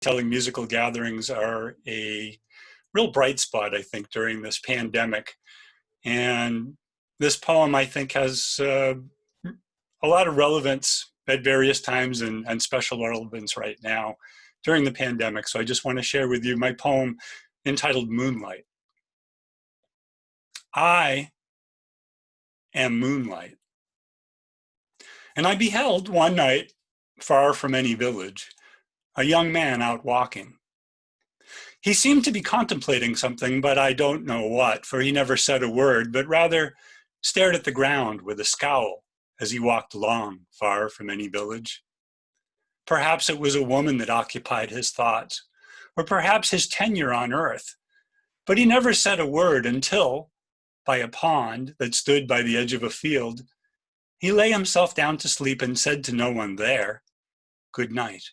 storytelling musical gatherings are a real bright spot, I think, during this pandemic. And this poem, I think, has a lot of relevance at various times and special relevance right now during the pandemic. So I just want to share with you my poem entitled Moonlight. I am moonlight. And I beheld one night, far from any village, a young man out walking. He seemed to be contemplating something, but I don't know what, for he never said a word, but rather stared at the ground with a scowl as he walked along, far from any village. Perhaps it was a woman that occupied his thoughts, or perhaps his tenure on earth, but he never said a word until, by a pond that stood by the edge of a field, he lay himself down to sleep and said to no one there, "Good night."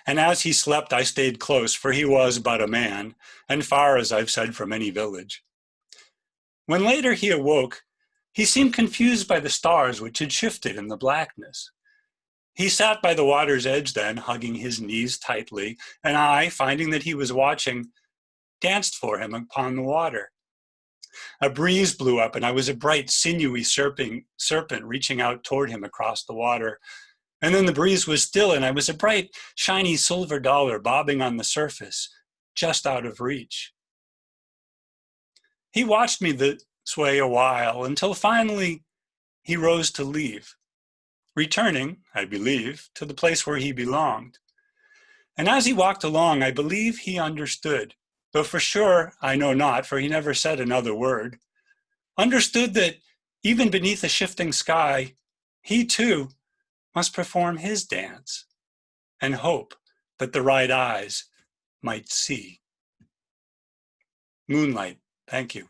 And as he slept, I stayed close, for he was but a man, and far, as I've said, from any village. When later he awoke, he seemed confused by the stars which had shifted in the blackness. He sat by the water's edge then, hugging his knees tightly, and I, finding that he was watching, danced for him upon the water. A breeze blew up, and I was a bright, sinewy serpent reaching out toward him across the water. And then the breeze was still, and I was a bright, shiny silver dollar bobbing on the surface, just out of reach. He watched me this way a while, until finally he rose to leave, returning, I believe, to the place where he belonged. And as he walked along, I believe he understood, though for sure I know not, for he never said another word, understood that even beneath a shifting sky, he too must perform his dance and hope that the right eyes might see. Moonlight, thank you.